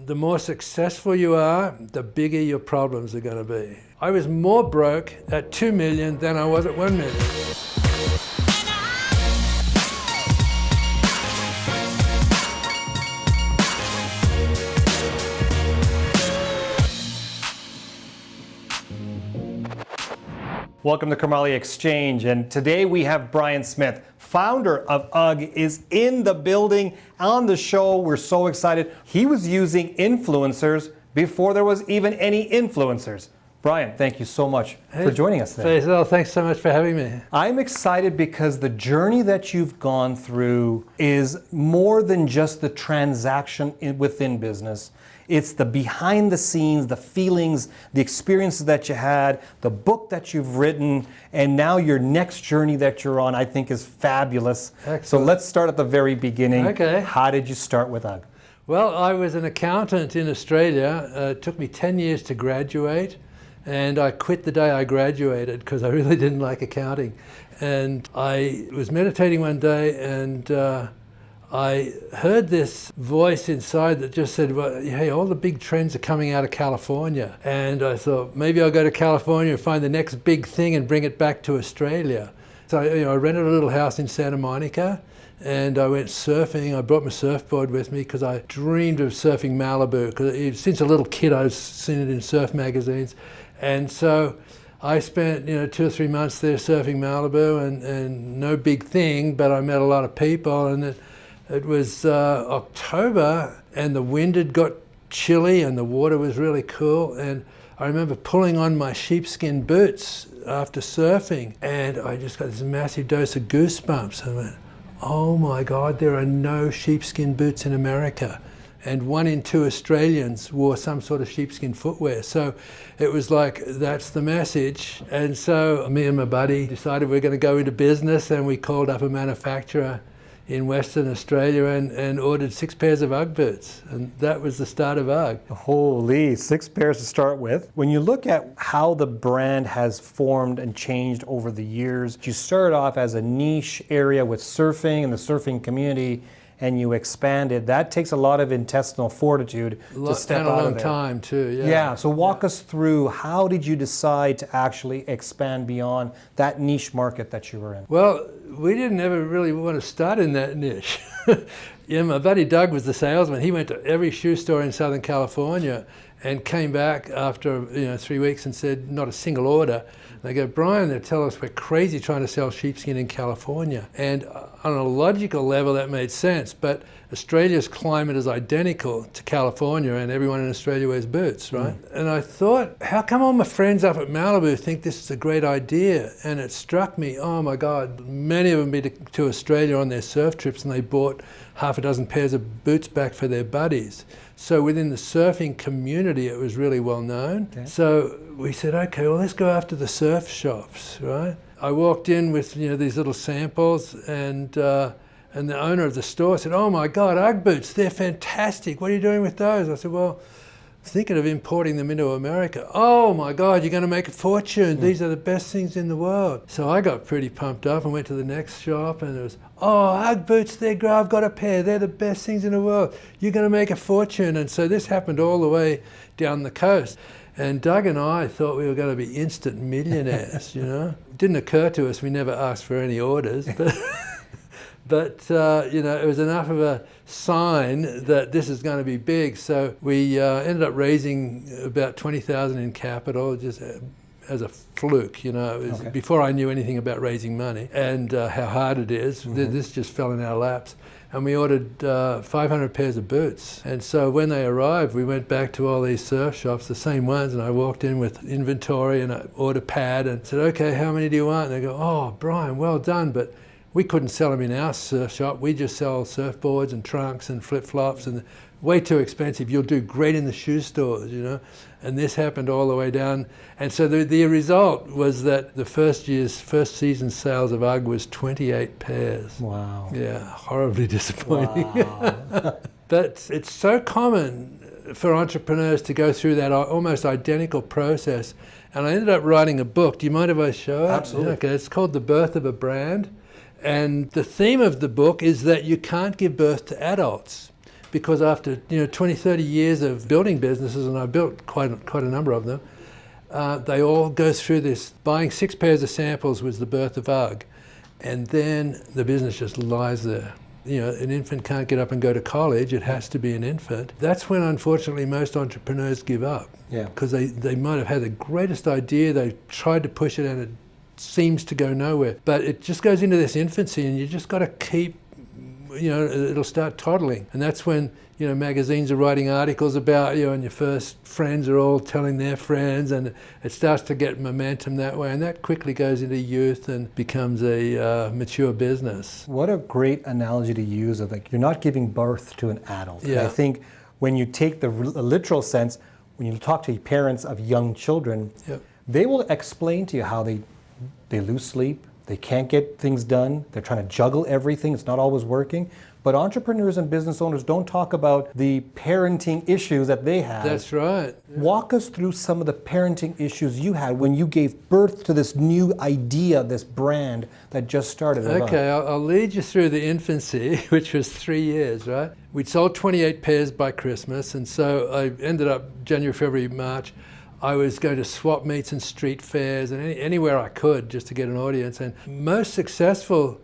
the more successful you are, the bigger your problems are going to be. I was more broke at 2 million than I was at 1 million. Welcome to Kamali Exchange, and today we have Brian Smith, founder of UGG, is in the building on the show. We're so excited. He was using influencers before there was even any influencers. Brian, thank you so much for joining us today. Faisal, thanks so much for having me. I'm excited because the journey that you've gone through is more than just the transaction within business. It's the behind the scenes, the feelings, the experiences that you had, the book that you've written, and now your next journey that you're on, I think is fabulous. Excellent. So let's start at the very beginning. Okay. How did you start with UGG? Well, I was an accountant in Australia. It took me 10 years to graduate, and I quit the day I graduated because I really didn't like accounting. And I was meditating one day, and I heard this voice inside that just said, well, hey, all the big trends are coming out of California. And I thought, maybe I'll go to California and find the next big thing and bring it back to Australia. So I rented a little house in Santa Monica, and I went surfing. I brought my surfboard with me because I dreamed of surfing Malibu. Because since a little kid, I've seen it in surf magazines. And so I spent 2 or 3 months there surfing Malibu, and no big thing, but I met a lot of people. And it was October, and the wind had got chilly and the water was really cool, and I remember pulling on my sheepskin boots after surfing, and I just got this massive dose of goosebumps. I went, oh my God, there are no sheepskin boots in America. And 1 in 2 Australians wore some sort of sheepskin footwear. So it was like, that's the message. And so me and my buddy decided we're going to go into business, and we called up a manufacturer in Western Australia and ordered 6 pairs of UGG boots. And that was the start of UGG. Holy, 6 pairs to start with. When you look at how the brand has formed and changed over the years, you started off as a niche area with surfing and the surfing community, and you expanded. That takes a lot of intestinal fortitude to step out of there. And a long time too, yeah. Yeah, so walk us through, how did you decide to actually expand beyond that niche market that you were in? Well, we didn't ever really want to start in that niche. My buddy Doug was the salesman. He went to every shoe store in Southern California and came back after 3 weeks and said, not a single order. They go, Brian, they tell us we're crazy trying to sell sheepskin in California. And on a logical level, that made sense. But Australia's climate is identical to California, and everyone in Australia wears boots, right? And I thought, how come all my friends up at Malibu think this is a great idea? And it struck me, oh my God, many of them been to Australia on their surf trips, and they bought half a dozen pairs of boots back for their buddies. So within the surfing community, it was really well known. Okay. So we said, okay, well, let's go after the surf shops, right? I walked in with these little samples, and the owner of the store said, oh my God, UGG boots, they're fantastic. What are you doing with those? I said, well, thinking of importing them into America. Oh my God, you're going to make a fortune. These are the best things in the world. So I got pretty pumped up and went to the next shop, and it was, oh, UGG boots, they're great. I've got a pair. They're the best things in the world. You're going to make a fortune. And so this happened all the way down the coast. And Doug and I thought we were going to be instant millionaires, It didn't occur to us. We never asked for any orders, but it was enough of a sign that this is going to be big. So we ended up raising about 20,000 in capital, just as a fluke. It was before I knew anything about raising money and how hard it is. This just fell in our laps. And we ordered 500 pairs of boots. And so when they arrived, we went back to all these surf shops, the same ones, and I walked in with inventory and an order pad and said, okay, how many do you want? And they go, oh, Brian, well done, but we couldn't sell them in our surf shop. We just sell surfboards and trunks and flip-flops, and way too expensive. You'll do great in the shoe stores, And this happened all the way down. And so the result was that the first season sales of UGG was 28 pairs. Wow. Yeah, horribly disappointing. Wow. But it's so common for entrepreneurs to go through that almost identical process. And I ended up writing a book. Do you mind if I show it? Absolutely. Okay, it's called The Birth of a Brand. And the theme of the book is that you can't give birth to adults. because after 20, 30 years of building businesses, and I built quite a number of them, they all go through this. Buying 6 pairs of samples was the birth of UGG, and then the business just lies there. An infant can't get up and go to college, it has to be an infant. That's when, unfortunately, most entrepreneurs give up. Yeah. Because they might have had the greatest idea, they tried to push it, and it seems to go nowhere. But it just goes into this infancy, and you just got to keep, it'll start toddling. And that's when, magazines are writing articles about you, and your first friends are all telling their friends, and it starts to get momentum that way. And that quickly goes into youth and becomes a mature business. What a great analogy to use of you're not giving birth to an adult. Yeah. And I think when you take the literal sense, when you talk to parents of young children, Yep. they will explain to you how they lose sleep, they can't get things done, they're trying to juggle everything, it's not always working. But entrepreneurs and business owners don't talk about the parenting issues that they have. That's right. Walk us through some of the parenting issues you had when you gave birth to this new idea, this brand that just started. Okay, I'll lead you through the infancy, which was 3 years, right? We'd sold 28 pairs by Christmas, and so I ended up January, February, March. I was going to swap meets and street fairs and anywhere I could just to get an audience. And most successful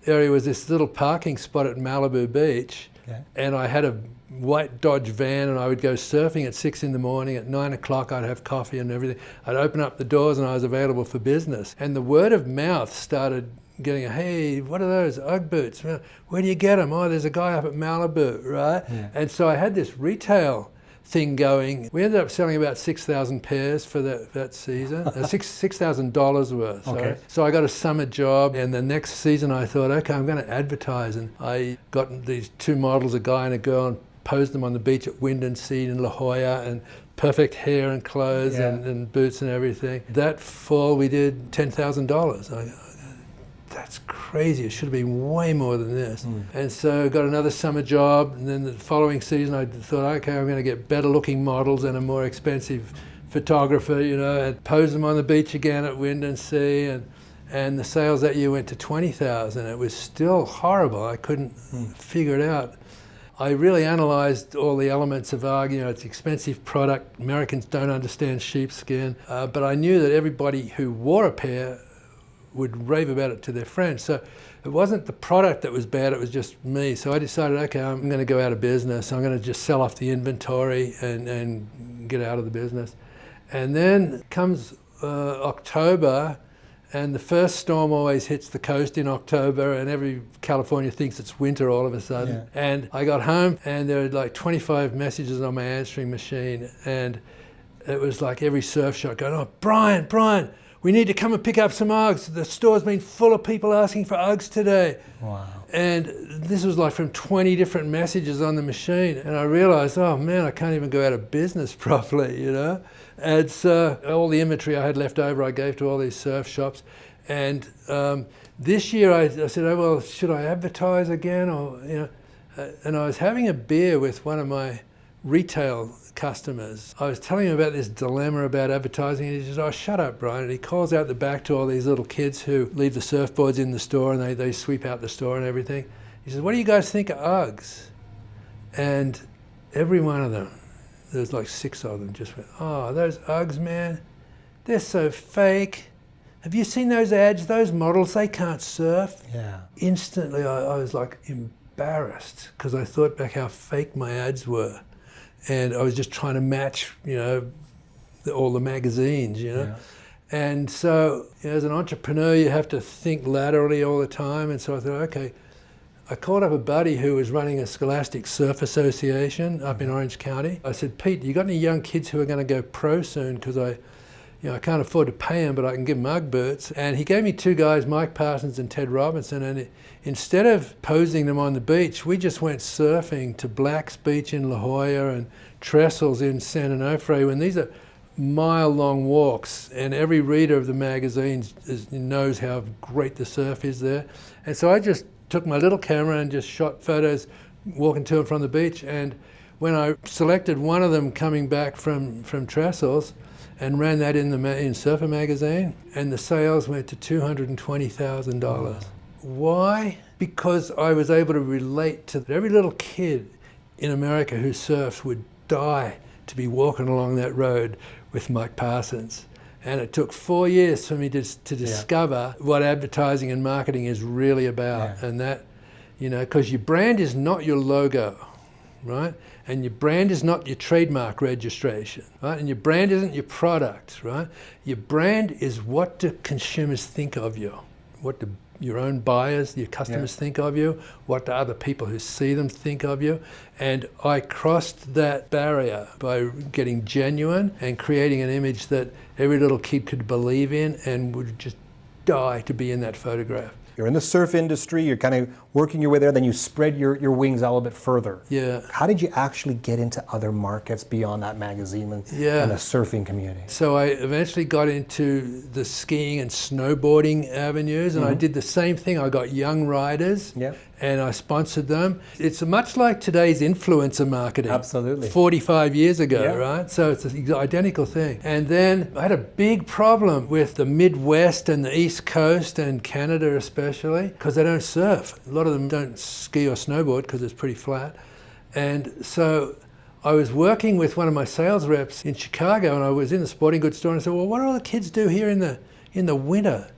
area was this little parking spot at Malibu Beach. Okay. And I had a white Dodge van, and I would go surfing at 6 in the morning. At 9 o'clock I'd have coffee and everything. I'd open up the doors and I was available for business. And the word of mouth started getting, hey, what are those UGG boots? Where do you get them? Oh, there's a guy up at Malibu, right? Yeah. And so I had this retail thing going. We ended up selling about 6,000 pairs for that season, $6,000 worth. Okay. Sorry. So I got a summer job, and the next season I thought, okay, I'm going to advertise. And I got these 2 models, a guy and a girl, and posed them on the beach at Wind and Seed in La Jolla, and perfect hair and clothes and boots and everything. That fall we did $10,000. That's crazy, it should have been way more than this. And so I got another summer job, and then the following season I thought, okay, I'm going to get better looking models and a more expensive photographer, and pose them on the beach again at Wind and Sea, and the sales that year went to 20,000. It was still horrible, I couldn't figure it out. I really analysed all the elements of UGG. It's an expensive product, Americans don't understand sheepskin, but I knew that everybody who wore a pair would rave about it to their friends. So it wasn't the product that was bad, it was just me. So I decided, okay, I'm going to go out of business. I'm going to just sell off the inventory and get out of the business. And then comes October, and the first storm always hits the coast in October, and every California thinks it's winter all of a sudden. Yeah. And I got home, and there were like 25 messages on my answering machine, and it was like every surf shop going, oh, Brian, we need to come and pick up some Uggs. The store's been full of people asking for Uggs today. Wow. And this was like from 20 different messages on the machine. And I realized, oh man, I can't even go out of business properly, And so all the inventory I had left over, I gave to all these surf shops. And this year I said, oh, well, should I advertise again? And I was having a beer with one of my retail customers. I was telling him about this dilemma about advertising, and he says, oh, shut up, Brian. And he calls out the back to all these little kids who leave the surfboards in the store, and they sweep out the store and everything. He says, what do you guys think of Uggs? And every one of them, there's like 6 of them, just went, oh, those Uggs, man, they're so fake. Have you seen those ads? Those models, they can't surf. Yeah. Instantly, I was like embarrassed, because I thought back how fake my ads were. And I was just trying to match, all the magazines, Yeah. And so as an entrepreneur, you have to think laterally all the time. And so I thought, okay, I called up a buddy who was running a Scholastic Surf Association up in Orange County. I said, Pete, you got any young kids who are going to go pro soon? Because I can't afford to pay them, but I can give them UGG boots. And he gave me 2 guys, Mike Parsons and Ted Robinson. And instead of posing them on the beach, we just went surfing to Black's Beach in La Jolla and Trestles in San Onofre, when these are mile-long walks, and every reader of the magazines knows how great the surf is there. And so I just took my little camera and just shot photos walking to and from the beach. And when I selected one of them coming back from Trestles and ran that in Surfer magazine, and the sales went to $220,000. Wow. Why? Because I was able to relate to every little kid in America who surfed would die to be walking along that road with Mike Parsons. And it took 4 years for me to discover what advertising and marketing is really about. And that, you know, because your brand is not your logo, right? And your brand is not your trademark registration, right? And your brand isn't your product, right? Your brand is what do consumers think of you, what do your own buyers, your customers think of you, what do other people who see them think of you. And I crossed that barrier by getting genuine and creating an image that every little kid could believe in and would just die to be in that photograph. You're in the surf industry, you're kind of working your way there, then you spread your wings out a little bit further. Yeah. How did you actually get into other markets beyond that magazine and the surfing community? So I eventually got into the skiing and snowboarding avenues, and I did the same thing. I got young riders and I sponsored them. It's much like today's influencer marketing. Absolutely. 45 years ago, right? So it's an identical thing. And then I had a big problem with the Midwest and the East Coast and Canada especially, because they don't surf. A lot of them don't ski or snowboard because it's pretty flat. And so I was working with one of my sales reps in Chicago, and I was in the sporting goods store, and I said, well, what do all the kids do here in the winter?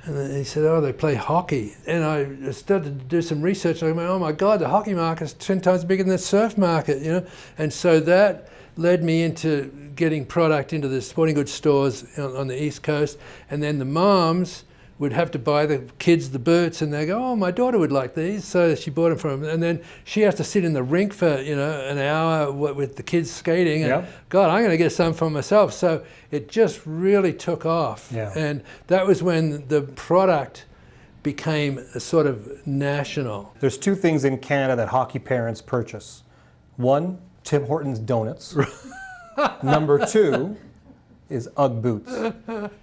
And he said, oh, they play hockey. And I started to do some research, and I went, oh my God, the hockey market's 10 times bigger than the surf market, you know? And so that led me into getting product into the sporting goods stores on the East Coast. And then the moms would have to buy the kids the boots, and they go, oh, my daughter would like these. So she bought them from them. And then she has to sit in the rink for, you know, an hour with the kids skating. And God, I'm going to get some for myself. So it just really took off. And that was when the product became a sort of national. There's two things in Canada that hockey parents purchase. One, Tim Hortons donuts. Number two is UGG boots.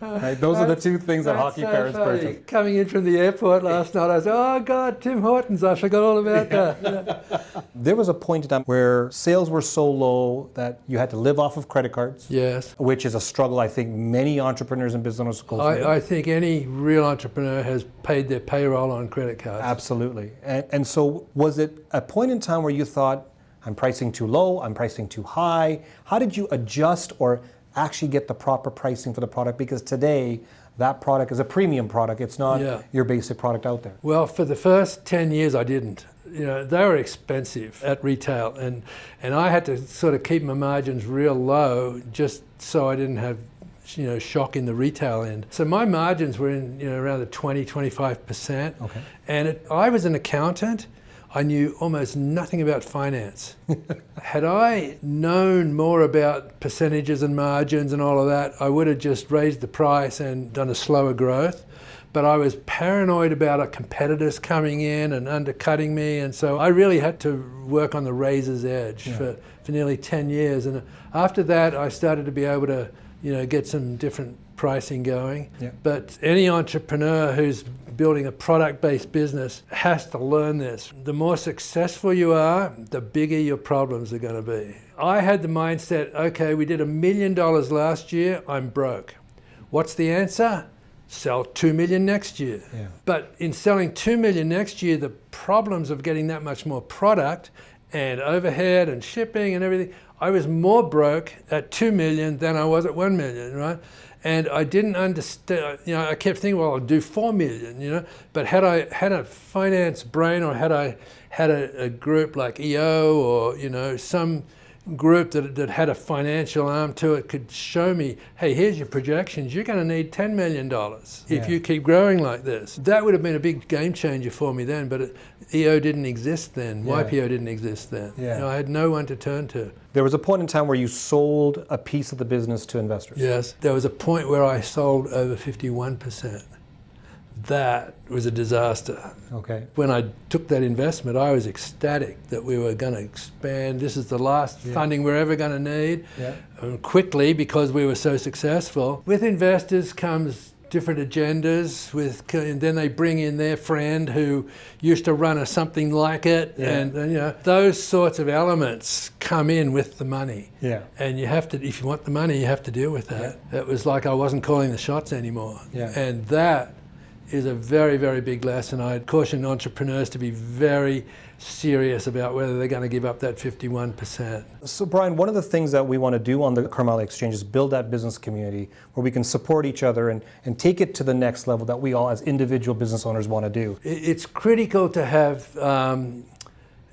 Right? Those are the two things that hockey parents purchase. Coming in from the airport last night, I said, oh God, Tim Hortons, I forgot all about that. There was a point in time where sales were so low that you had to live off of credit cards. Yes. Which is a struggle I think many entrepreneurs and business go through. I think any real entrepreneur has paid their payroll on credit cards. Absolutely. And so was it a point in time where you thought, I'm pricing too low, I'm pricing too high? How did you adjust or actually get the proper pricing for the product? Because today that product is a premium product. It's not your basic product out there. Well, for the first 10 years I didn't. You know, they were expensive at retail, and I had to sort of keep my margins real low just so I didn't have, you know, shock in the retail end. So my margins were in, you know, around the 20-25%. Okay. And I was an accountant. I knew almost nothing about finance. Had I known more about percentages and margins and all of that, I would have just raised the price and done a slower growth. But I was paranoid about our competitors coming in and undercutting me, and so I really had to work on the razor's edge for nearly 10 years. And after that, I started to be able to, you know, get some different pricing going. But any entrepreneur who's building a product-based business has to learn this. The more successful you are, the bigger your problems are going to be. I had the mindset, okay, we did $1 million last year, I'm broke. What's the answer? Sell 2 million next year. But in selling 2 million next year, the problems of getting that much more product and overhead and shipping and everything, I was more broke at 2 million than I was at 1 million, right? And I didn't understand, you know, I kept thinking, well, I'll do 4 million, you know, but had I had a finance brain, or had I had a group like EO, or, you know, some group that had a financial arm to it, could show me, hey, here's your projections, you're going to need $10 million if you keep growing like this. That would have been a big game changer for me then, but EO didn't exist then, YPO didn't exist then. You know, I had no one to turn to. There was a point in time where you sold a piece of the business to investors. Yes, there was a point where I sold over 51%. That was a disaster. Okay. When I took that investment, I was ecstatic that we were going to expand. This is the last funding we're ever going to need, quickly, because we were so successful. With investors comes different agendas, and then they bring in their friend who used to run something like it, and you know, those sorts of elements come in with the money. And you have to, if you want the money, you have to deal with that. It was like I wasn't calling the shots anymore, and that is a very, very big lesson. I'd caution entrepreneurs to be very serious about whether they're going to give up that 51%. So Brian, one of the things that we want to do on the Carmel Exchange is build that business community where we can support each other and take it to the next level that we all as individual business owners want to do. It's critical to have,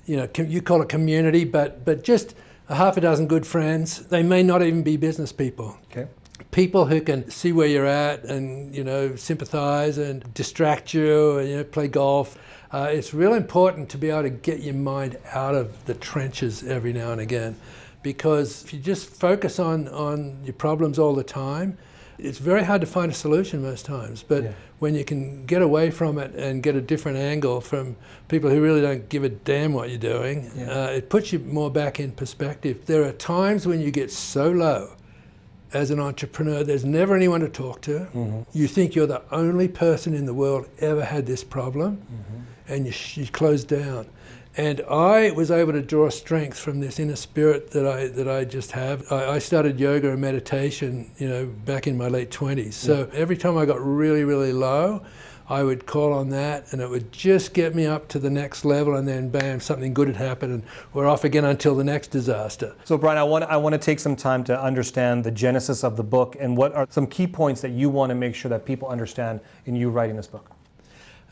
you call it community, but just a half a dozen good friends. They may not even be business people. Okay. People who can see where you're at and, sympathize and distract you and, play golf. It's real important to be able to get your mind out of the trenches every now and again, because if you just focus on your problems all the time, it's very hard to find a solution most times. But when you can get away from it and get a different angle from people who really don't give a damn what you're doing, it puts you more back in perspective. There are times when you get so low as an entrepreneur, there's never anyone to talk to. Mm-hmm. You think you're the only person in the world ever had this problem, and you close down. And I was able to draw strength from this inner spirit that I just have. I started yoga and meditation, back in my late 20s. So every time I got really, really low, I would call on that, and it would just get me up to the next level, and then bam, something good had happened, and we're off again until the next disaster. So Brian, I want to take some time to understand the genesis of the book and what are some key points that you want to make sure that people understand in you writing this book.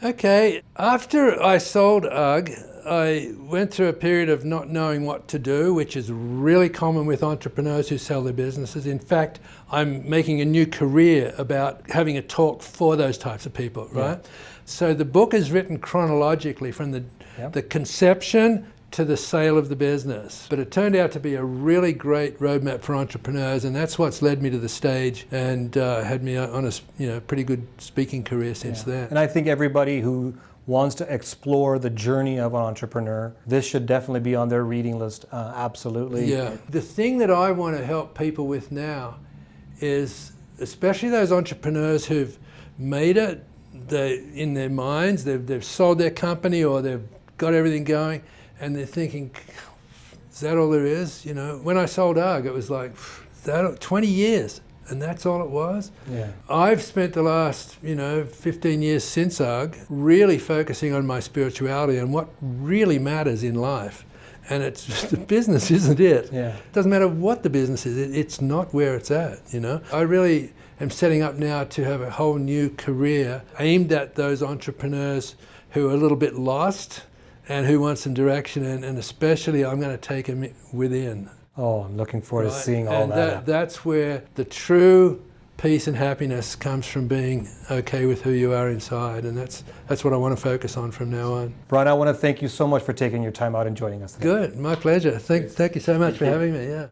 Okay, after I sold UGG, I went through a period of not knowing what to do, which is really common with entrepreneurs who sell their businesses. In fact, I'm making a new career about having a talk for those types of people, right? So the book is written chronologically from the conception to the sale of the business. But it turned out to be a really great roadmap for entrepreneurs, and that's what's led me to the stage and had me on a pretty good speaking career since then. And I think everybody who wants to explore the journey of an entrepreneur, this should definitely be on their reading list, absolutely. Yeah. The thing that I want to help people with now is, especially those entrepreneurs who've made it in their minds, they've sold their company or they've got everything going, and they're thinking, is that all there is? When I sold UGG, it was like, 20 years, and that's all it was. Yeah. I've spent the last, 15 years since UGG really focusing on my spirituality and what really matters in life. And it's just, the business isn't it. Yeah. It doesn't matter what the business is, it's not where it's at, I really am setting up now to have a whole new career aimed at those entrepreneurs who are a little bit lost and who want some direction, and especially I'm going to take them within. Oh, I'm looking forward to seeing all that. That's where the true peace and happiness comes, from being okay with who you are inside, and that's what I want to focus on from now on. Brian, I want to thank you so much for taking your time out and joining us today. Good, my pleasure. Thank you so much for having me. Yeah.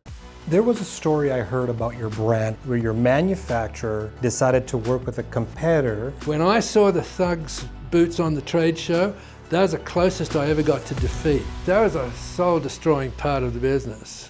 There was a story I heard about your brand where your manufacturer decided to work with a competitor. When I saw the Thugs boots on the trade show, that was the closest I ever got to defeat. That was a soul-destroying part of the business.